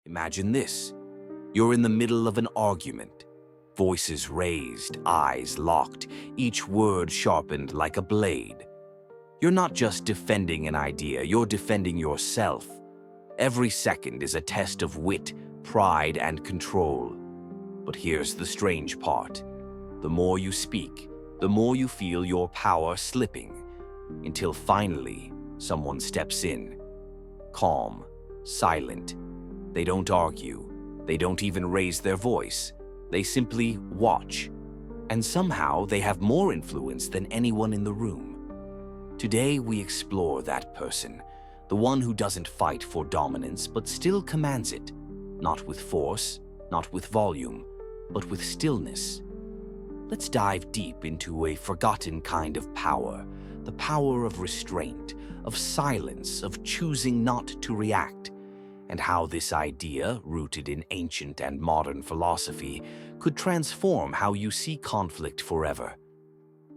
Imagine this. You're in the middle of an argument. Voices raised, eyes locked, each word sharpened like a blade. You're not just defending an idea, you're defending yourself. Every second is a test of wit, pride, and control. But here's the strange part. The more you speak, the more you feel your power slipping, until finally someone steps in. Calm, silent. They don't argue. They don't even raise their voice. They simply watch. And somehow they have more influence than anyone in the room. Today we explore that person, the one who doesn't fight for dominance but still commands it, not with force, not with volume, but with stillness. Let's dive deep into a forgotten kind of power, the power of restraint, of silence, of choosing not to react, and how this idea, rooted in ancient and modern philosophy, could transform how you see conflict forever.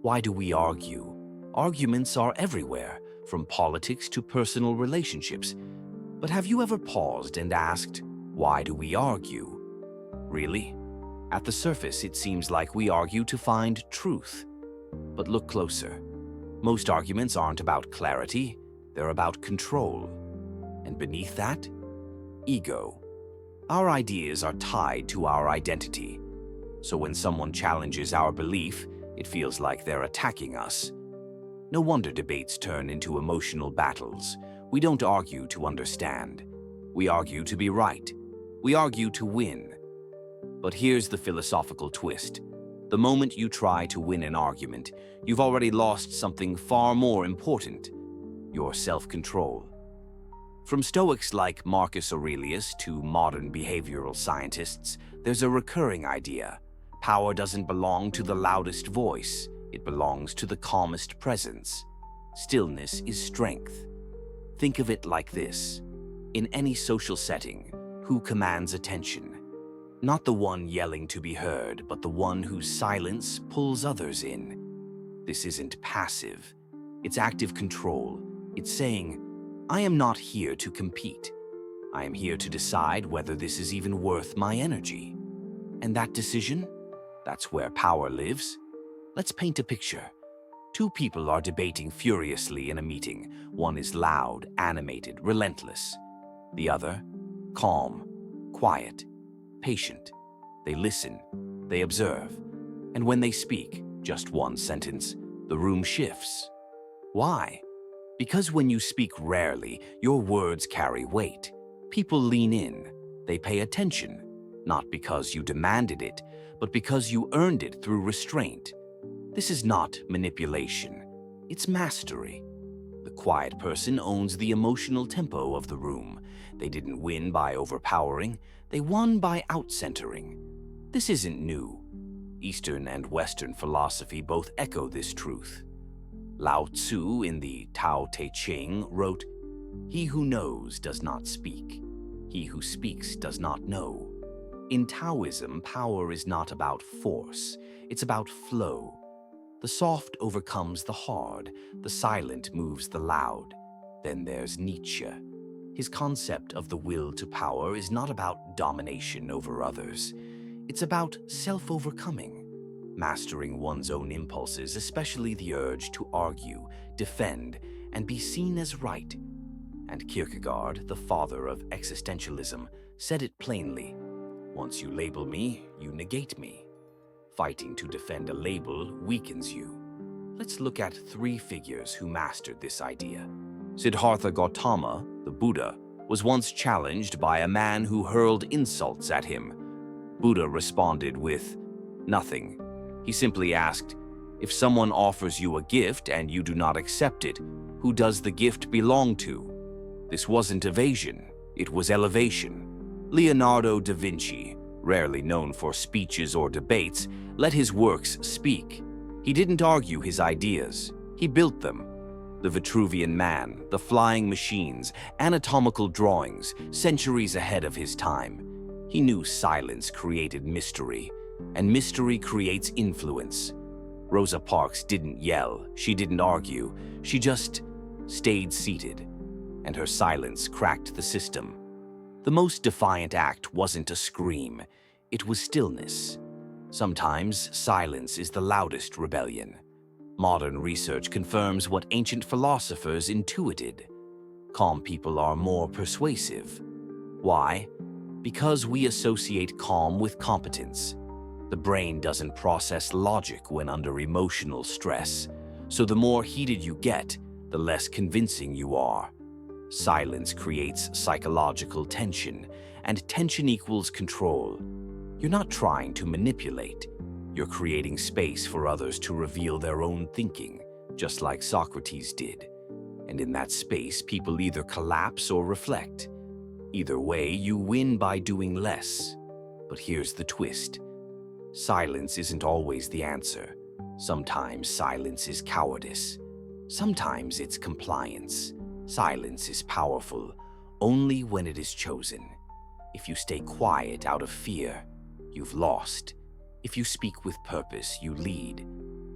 Why do we argue? Arguments are everywhere, from politics to personal relationships. But have you ever paused and asked, why do we argue? Really? At the surface, it seems like we argue to find truth. But look closer. Most arguments aren't about clarity, they're about control. And beneath that, ego. Our ideas are tied to our identity. So when someone challenges our belief, it feels like they're attacking us. No wonder debates turn into emotional battles. We don't argue to understand. We argue to be right. We argue to win. But here's the philosophical twist. The moment you try to win an argument, you've already lost something far more important: your self-control. From Stoics like Marcus Aurelius to modern behavioral scientists, there's a recurring idea. Power doesn't belong to the loudest voice. It belongs to the calmest presence. Stillness is strength. Think of it like this. In any social setting, who commands attention? Not the one yelling to be heard, but the one whose silence pulls others in. This isn't passive. It's active control. It's saying, I am not here to compete. I am here to decide whether this is even worth my energy. And that decision? That's where power lives. Let's paint a picture. Two people are debating furiously in a meeting. One is loud, animated, relentless. The other, calm, quiet, patient. They listen, they observe. And when they speak, just one sentence, the room shifts. Why? Because when you speak rarely, your words carry weight. People lean in. They pay attention, not because you demanded it, but because you earned it through restraint. This is not manipulation. It's mastery. The quiet person owns the emotional tempo of the room. They didn't win by overpowering. They won by out-centering. This isn't new. Eastern and Western philosophy both echo this truth. Lao Tzu in the Tao Te Ching wrote, "He who knows does not speak. He who speaks does not know." In Taoism, power is not about force. It's about flow. The soft overcomes the hard. The silent moves the loud. Then there's Nietzsche. His concept of the will to power is not about domination over others. It's about self-overcoming, mastering one's own impulses, especially the urge to argue, defend, and be seen as right. And Kierkegaard, the father of existentialism, said it plainly: once you label me, you negate me. Fighting to defend a label weakens you. Let's look at three figures who mastered this idea. Siddhartha Gautama, the Buddha, was once challenged by a man who hurled insults at him. Buddha responded with nothing. He simply asked, if someone offers you a gift and you do not accept it, who does the gift belong to? This wasn't evasion, it was elevation. Leonardo da Vinci, rarely known for speeches or debates, let his works speak. He didn't argue his ideas, he built them. The Vitruvian Man, the flying machines, anatomical drawings, centuries ahead of his time. He knew silence created mystery, and mystery creates influence. Rosa Parks didn't yell, she didn't argue, she just stayed seated, and her silence cracked the system. The most defiant act wasn't a scream, it was stillness. Sometimes silence is the loudest rebellion. Modern research confirms what ancient philosophers intuited. Calm people are more persuasive. Why? Because we associate calm with competence. The brain doesn't process logic when under emotional stress, so the more heated you get, the less convincing you are. Silence creates psychological tension, and tension equals control. You're not trying to manipulate. You're creating space for others to reveal their own thinking, just like Socrates did. And in that space, people either collapse or reflect. Either way, you win by doing less. But here's the twist. Silence isn't always the answer. Sometimes silence is cowardice. Sometimes it's compliance. Silence is powerful only when it is chosen. If you stay quiet out of fear, you've lost. If you speak with purpose, you lead.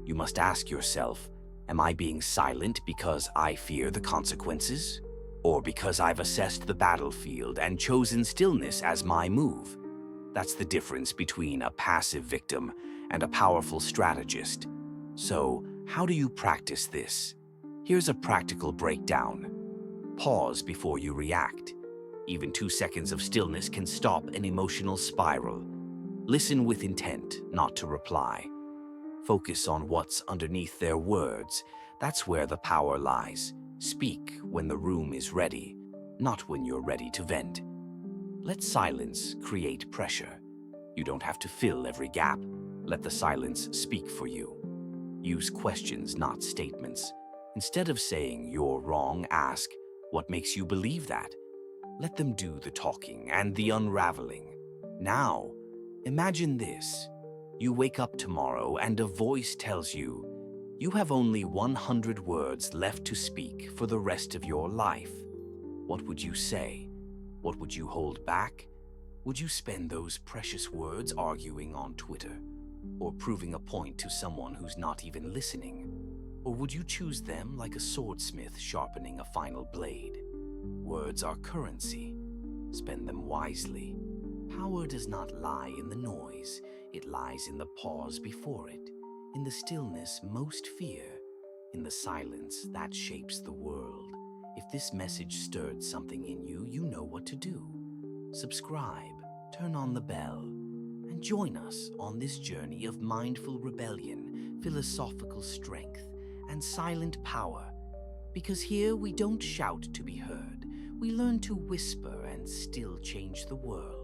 You must ask yourself, am I being silent because I fear the consequences? Or because I've assessed the battlefield and chosen stillness as my move? That's the difference between a passive victim and a powerful strategist. So, how do you practice this? Here's a practical breakdown. Pause before you react. Even 2 seconds of stillness can stop an emotional spiral. Listen with intent, not to reply. Focus on what's underneath their words. That's where the power lies. Speak when the room is ready, not when you're ready to vent. Let silence create pressure. You don't have to fill every gap. Let the silence speak for you. Use questions, not statements. Instead of saying you're wrong, ask, what makes you believe that? Let them do the talking and the unraveling. Now, imagine this. You wake up tomorrow and a voice tells you, you have only 100 words left to speak for the rest of your life. What would you say? What would you hold back? Would you spend those precious words arguing on Twitter? Or proving a point to someone who's not even listening? Or would you choose them like a swordsmith sharpening a final blade? Words are currency. Spend them wisely. Power does not lie in the noise. It lies in the pause before it, in the stillness most fear, in the silence that shapes the world. If this message stirred something in you, you know what to do. Subscribe, turn on the bell, and join us on this journey of mindful rebellion, philosophical strength, and silent power. Because here we don't shout to be heard. We learn to whisper and still change the world.